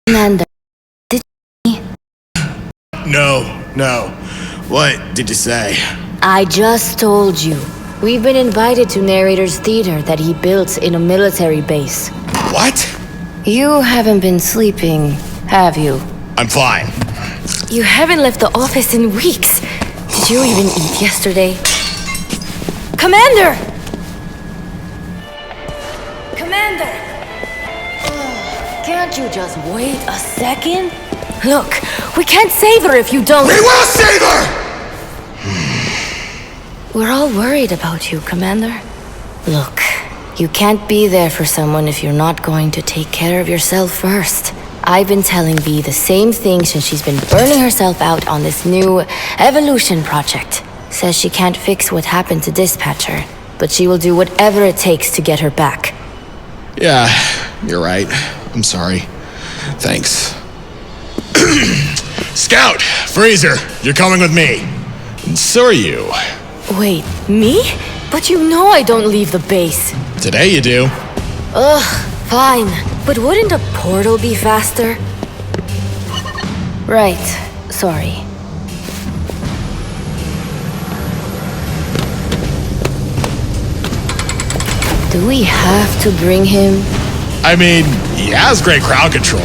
Commander, did No. What did you say? I just told you. We've been invited to Narrator's Theater that he built in a military base. What? You haven't been sleeping, have you? I'm fine. You haven't left the office in weeks. Did you even eat yesterday? Commander! Commander! Can't you just wait a second? Look, we can't save her if you don't. We will save her! We're all worried about you, Commander. Look, you can't be there for someone if you're not going to take care of yourself first. I've been telling V the same thing since she's been burning herself out on this new evolution project. Says she can't fix what happened to Dispatcher, but she will do whatever it takes to get her back. Yeah, you're right. I'm sorry. Thanks. Scout! Freezer! You're coming with me. And so are you. Wait, me? But you know I don't leave the base. Today you do. Ugh, fine. But wouldn't a portal be faster? Right, sorry. Do we have to bring him? I mean, he has great crowd control.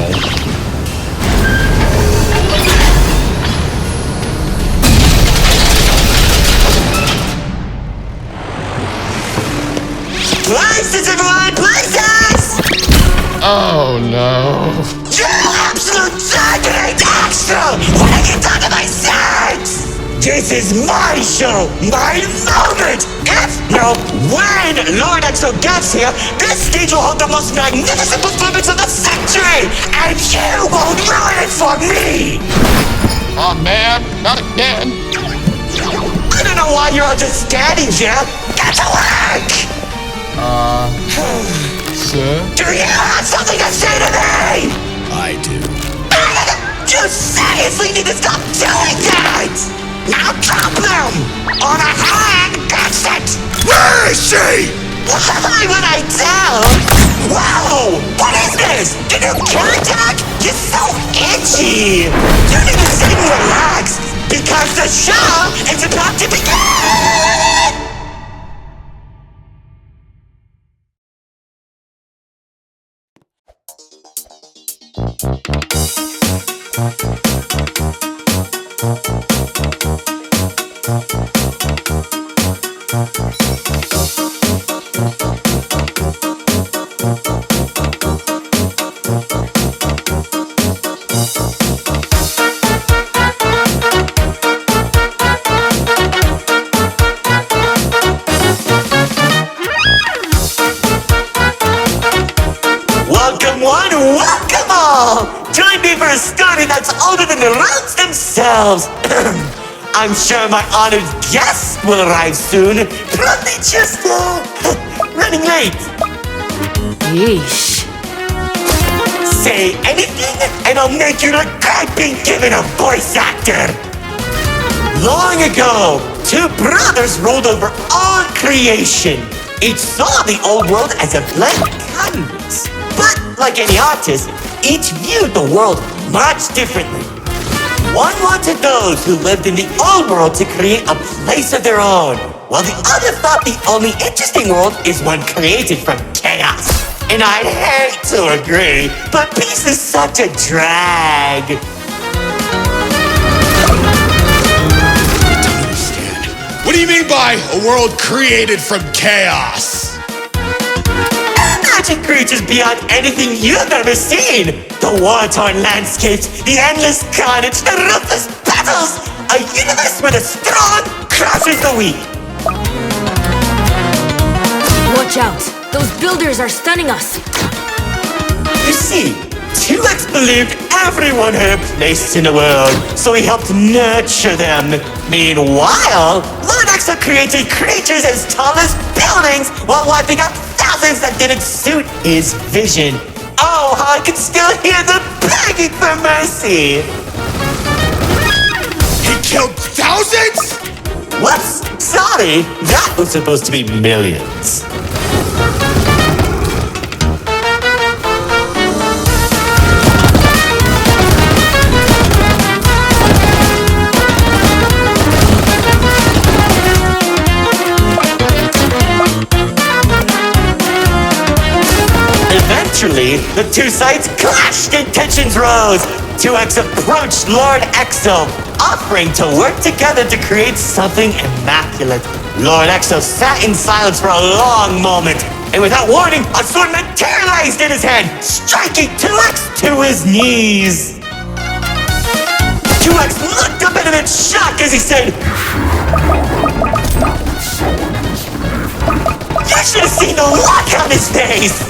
Places, everyone! Places! Oh no. You absolute targeting extra! When I get down to my sex! This is my show! My moment! If, no, when Lord Exo gets here, this stage will hold the most magnificent performance of the century! And you won't ruin it for me! Oh man, not again. I don't know why you're all just standing here! Get to work! Sir? Do you have something to say to me? I do. You seriously need to stop doing that! Now drop them! On a hand, that's it! Where is she? Why would I tell? Whoa! What is this? Did you kill attack? You're so itchy! You need to sit and relax, because the show is about to begin! Welcome one, welcome all! Join me for a story that's older than the roots themselves. I'm sure my honored guests will arrive soon. Probably just, running late. Yeesh. Say anything and I'll make you look like being given a voice actor. Long ago, two brothers ruled over all creation. Each saw the old world as a blank canvas. But like any artist, each viewed the world much differently. One wanted those who lived in the old world to create a place of their own, while the other thought the only interesting world is one created from chaos. And I'd hate to agree, but peace is such a drag. What do you mean by a world created from chaos? Magic creatures beyond anything you've ever seen. The war-torn landscapes, the endless carnage, the ruthless battles. A universe where the strong crushes the weak. Watch out! Those builders are stunning us! You see, 2X believed everyone had a place in the world, so he helped nurture them. Meanwhile, Lord Exo created creatures as tall as buildings while wiping out thousands that didn't suit his vision. Oh, how I can still hear them begging for mercy! He killed thousands? Whoops! Sorry, that was supposed to be millions. Naturally, the two sides clashed and tensions rose. 2X approached Lord Exo, offering to work together to create something immaculate. Lord Exo sat in silence for a long moment, and without warning, a sword materialized in his hand, striking 2X to his knees. 2X looked up at him in shock as he said, "You should have seen the look on his face!"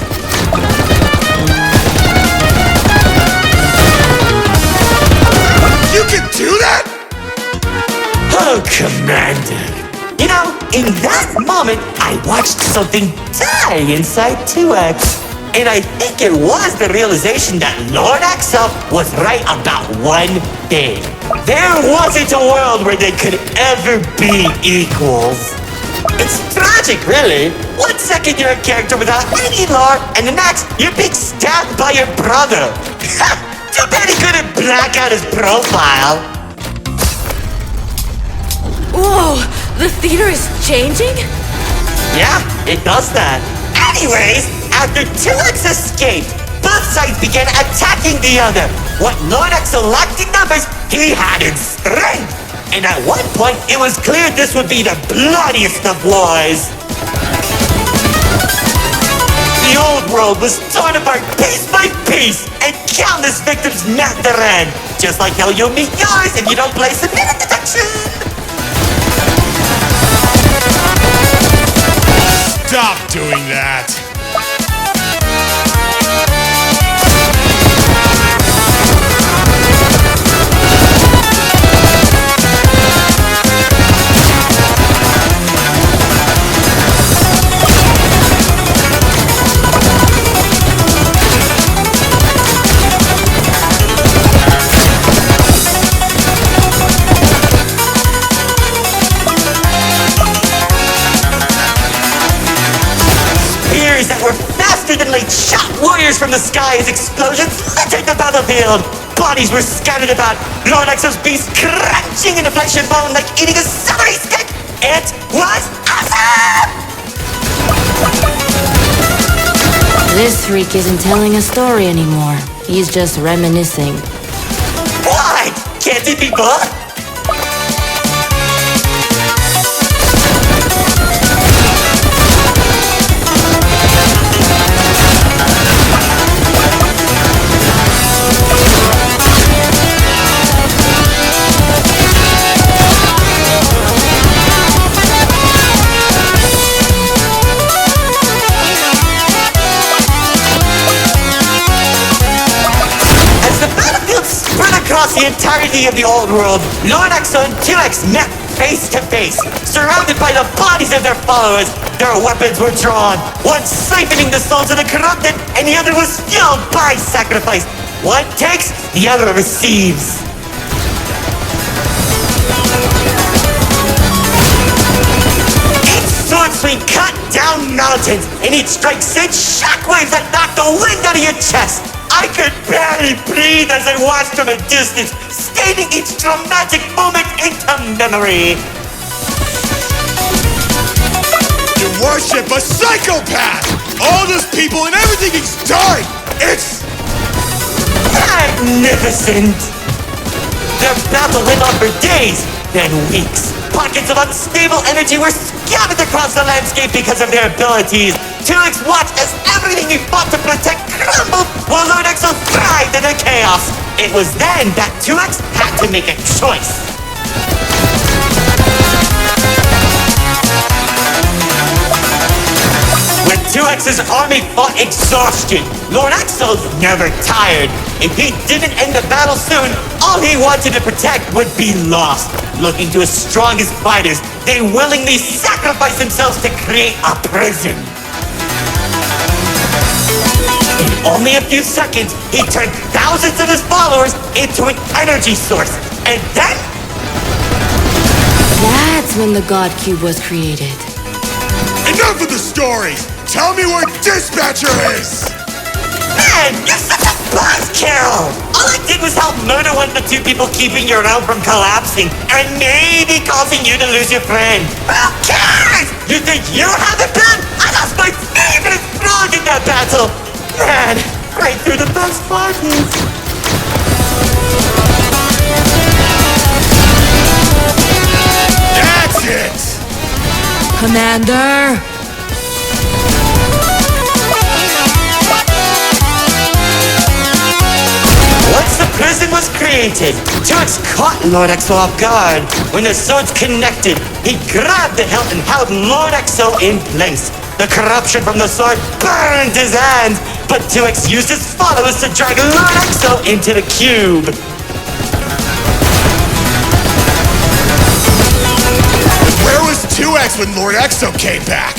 You can do that? Oh, Commander. You know, in that moment, I watched something die inside 2X. And I think it was the realization that Lord Exo was right about one thing. There wasn't a world where they could ever be equals. It's tragic, really. 1 second you're a character without any lore, and the next you're being stabbed by your brother. Too bad he couldn't black out his profile. Whoa, the theater is changing? Yeah, it does that. Anyways, after 2X escaped, both sides began attacking the other. What Lord Exo lacked in numbers, he had in strength. And at one point, it was clear this would be the bloodiest of wars. The old world was torn apart piece by piece, and countless victims met their end. Just like how you'll meet yours if you don't play submitted detection. Stop doing that. That were faster than light shot warriors from the sky as explosions littered the battlefield. Bodies were scattered about, Lord Exo's beast crunching into flesh and bone like eating a celery stick. It was awesome! This freak isn't telling a story anymore. He's just reminiscing. What? Can't it be both? Across the entirety of the old world, Lord Exo and 2X met face to face. Surrounded by the bodies of their followers, their weapons were drawn. One siphoning the souls of the corrupted, and the other was fueled by sacrifice. One takes, the other receives. Each sword swing cut down mountains, and each strike sent shockwaves that knocked the wind out of your chest. I could barely breathe as I watched from a distance, staining each dramatic moment into memory. You worship a psychopath! All those people and everything he's done! It's magnificent! Their battle went on for days, then weeks. Pockets of unstable energy were scattered across the landscape because of their abilities. 2X watched as everything he fought to protect crumbled, while Lord Exo thrived in the chaos. It was then that 2X had to make a choice. When 2X's army fought exhaustion, Lord Exo's never tired. If he didn't end the battle soon, all he wanted to protect would be lost. Looking to his strongest fighters, they willingly sacrificed themselves to create a prison. In only a few seconds, he turned thousands of his followers into an energy source. And then... That's when the God Cube was created. enough of the stories! Tell me where Dispatcher is! Man, you're such a buzzkill! All I did was help murder one of the two people keeping your realm from collapsing, and maybe causing you to lose your friend. Who cares? You think you have it bad? I lost my favorite frog in that battle! Man, parties. That's it! Commander! Once the prison was created, 2X caught Lord Exo off guard. When the swords connected, he grabbed the hilt and held Lord Exo in place. The corruption from the sword burned his hands, but 2X used his followers to drag Lord Exo into the cube. Where was 2X when Lord Exo came back?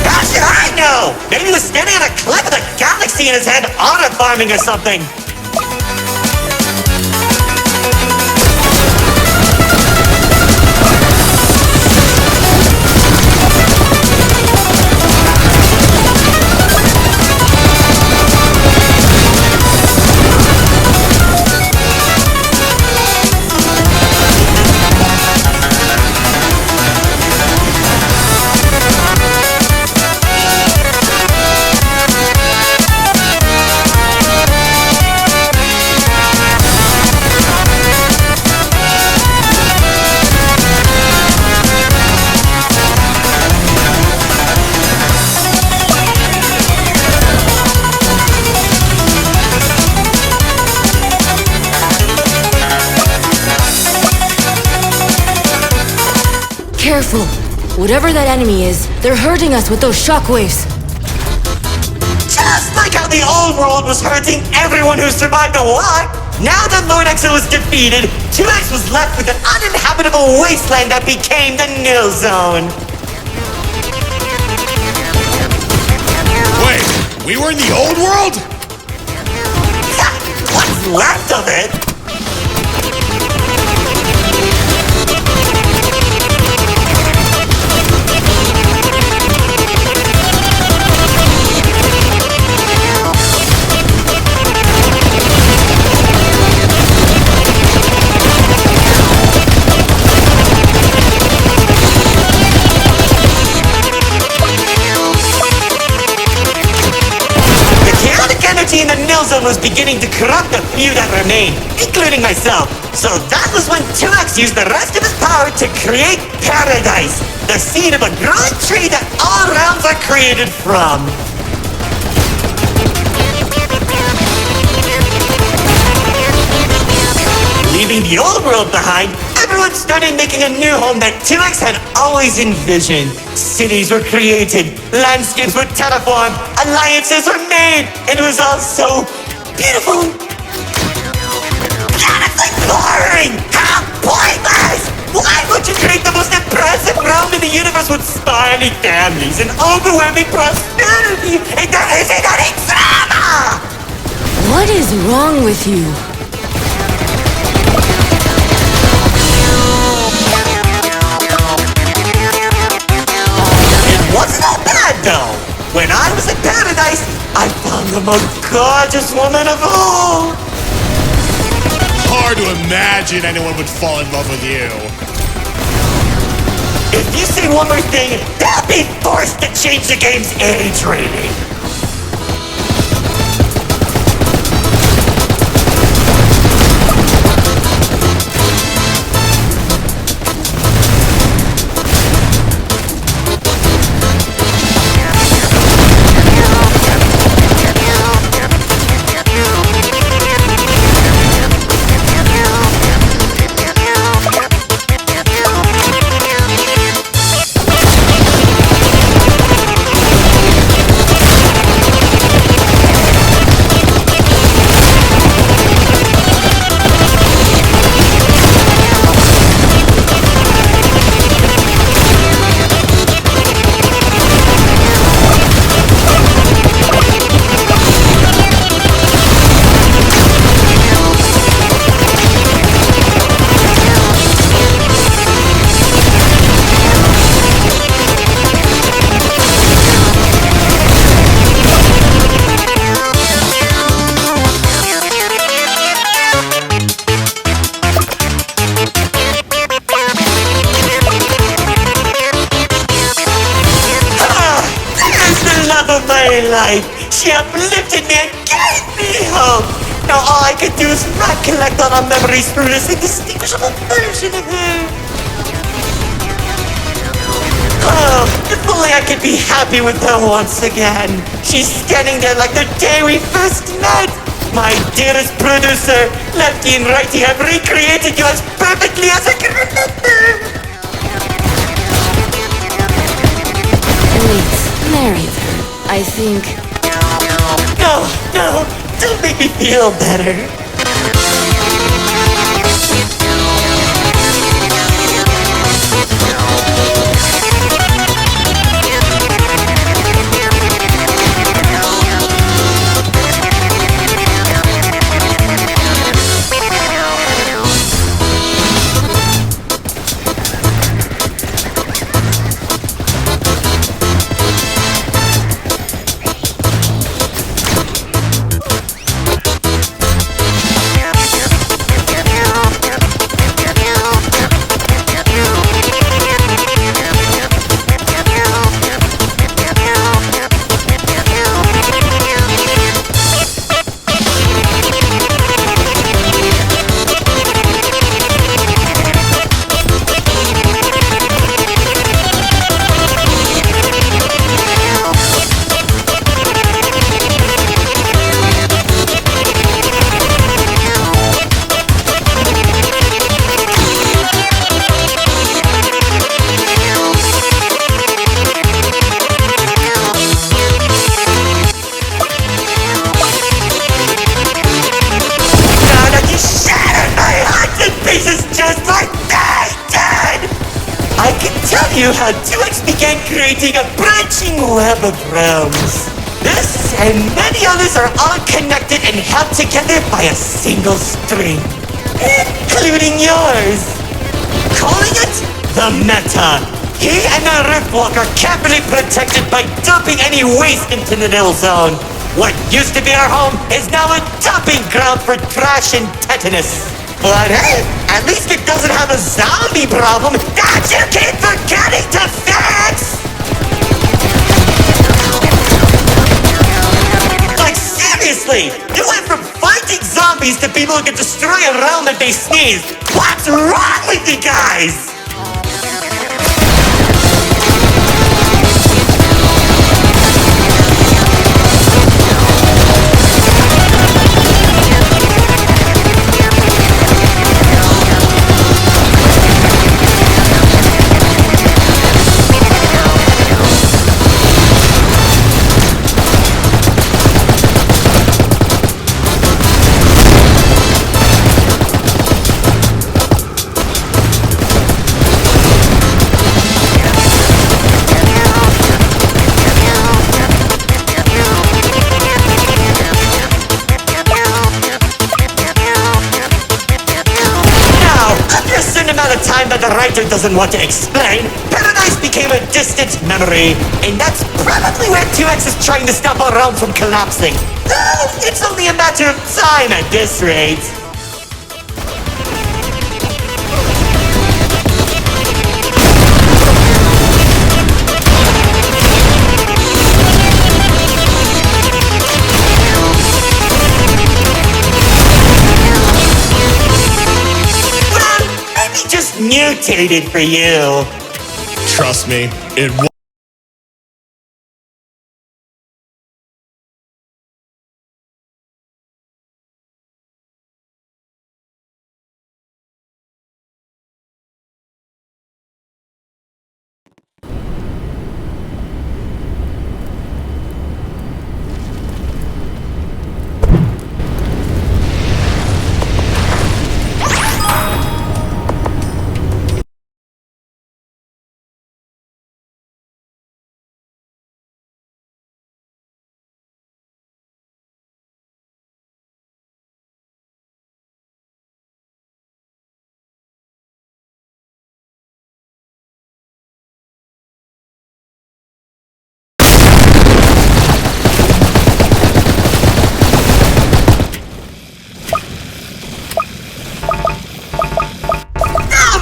How should I know? Maybe he was standing on a cliff with a galaxy in his head, honor farming or something. Careful! Whatever that enemy is, they're hurting us with those shockwaves. Just like how the old world was hurting everyone who survived a war, now that Lord Exo was defeated, 2X was left with an uninhabitable wasteland that became the Nil Zone. Wait, we were in the old world? What's left of it? In the Nil Zone was beginning to corrupt the few that remained, including myself. So that was when 2X used the rest of his power to create Paradise, the seed of a growing tree that all realms are created from. Leaving the old world behind, everyone started making a new home that 2X had always envisioned. Cities were created, landscapes were terraformed, alliances were made, and it was all so beautiful. Honestly boring! How pointless! Why would you create the most impressive realm in the universe with spiny families and overwhelming prosperity? And there isn't any drama! What is wrong with you? Wasn't that bad though? When I was in Paradise, I found the most gorgeous woman of all. Hard to imagine anyone would fall in love with you. If you say one more thing, they'll be forced to change the game's age rating. She uplifted me and gave me hope. Now all I can do is recollect all our memories through this indistinguishable version of her. Oh, if only I could be happy with her once again. She's standing there like the day we first met. My dearest producer, Lefty and Righty have recreated you as perfectly as I can remember. Please, marry her. I think... No, don't make me feel better. You how 2X began creating a branching web of realms. This and many others are all connected and held together by a single string, including yours. Calling it the Meta. He and the Riftwalker carefully protected by dumping any waste into the Nil Zone. What used to be our home is now a dumping ground for trash and tetanus. But hey, at least it doesn't have a zombie problem that you keep forgetting to fix! Like seriously, you went from fighting zombies to people who can destroy a realm if they sneeze. What's wrong with you guys? Time that the writer doesn't want to explain, Paradise became a distant memory, and that's probably where 2X is trying to stop our realm from collapsing. Though it's only a matter of time at this rate. Mutated for you. Trust me, it will.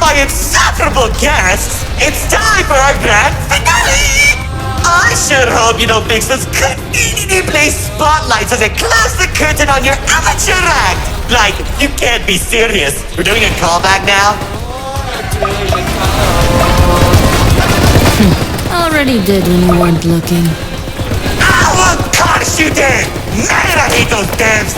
My insufferable guests, it's time for our grand finale! I sure hope you don't fix those conveniently placed spotlights as they close the curtain on your amateur act. Like, you can't be serious. We're doing a callback now? Already did when you weren't looking. Oh, of course you did! Man, I hate those devs!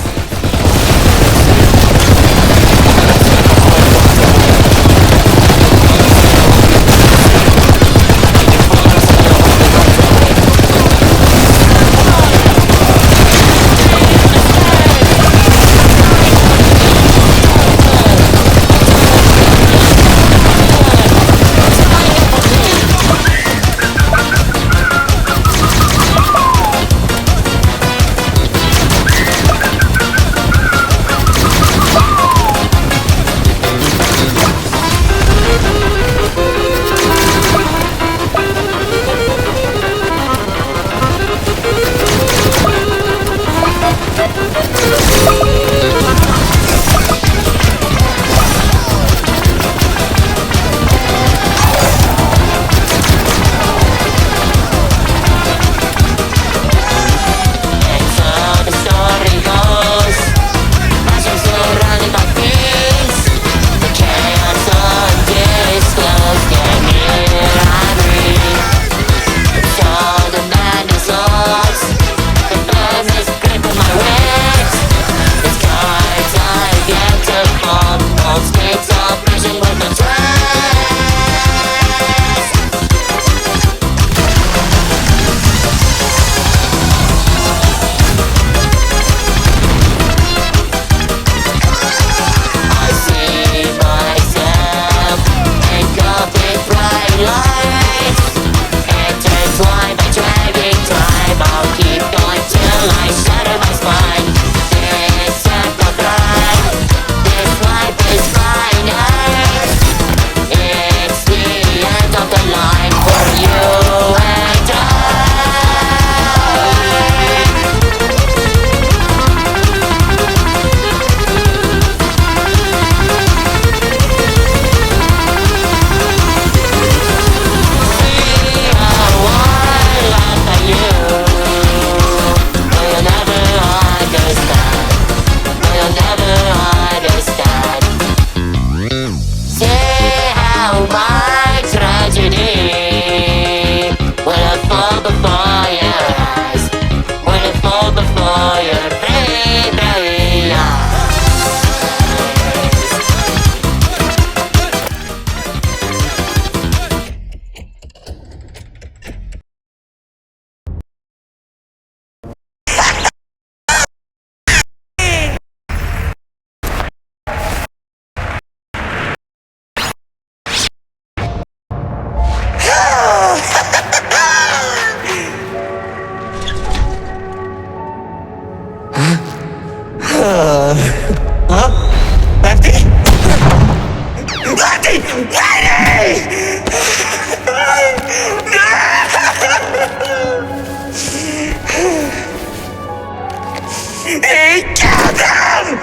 He killed him!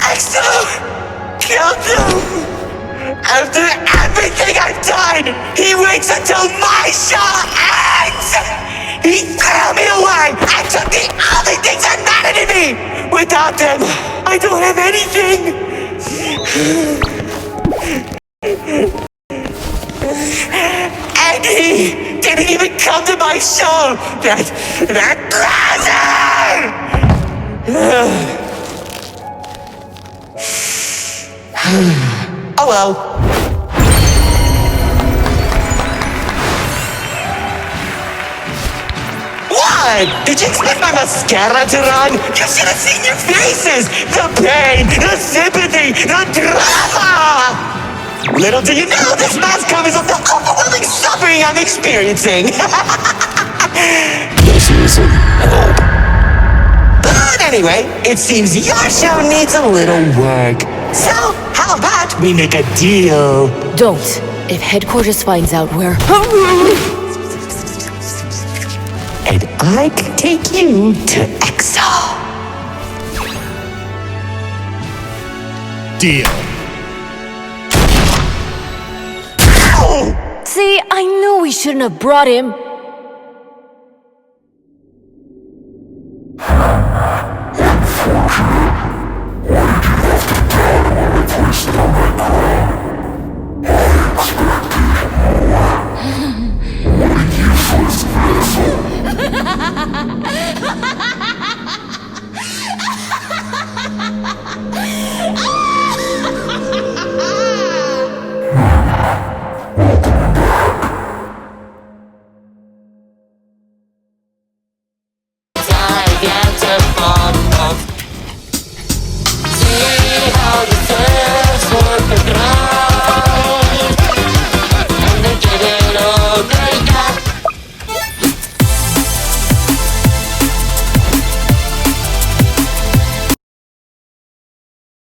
Axel! Killed him! After everything I've done, he waits until my show ends! He threw me away and took the only things that mattered to me! Without them, I don't have anything! And he didn't even come to my show! That loser! Oh well. What? Did you expect my mascara to run? You should have seen your faces! The pain, the sympathy, the drama! Little do you know, this mask covers up the overwhelming suffering I'm experiencing! This isn't help. But anyway, it seems your show needs a little work. So, how about we make a deal? Don't. If headquarters finds out we're... And I can take you to Exo. Deal. See, I knew we shouldn't have brought him.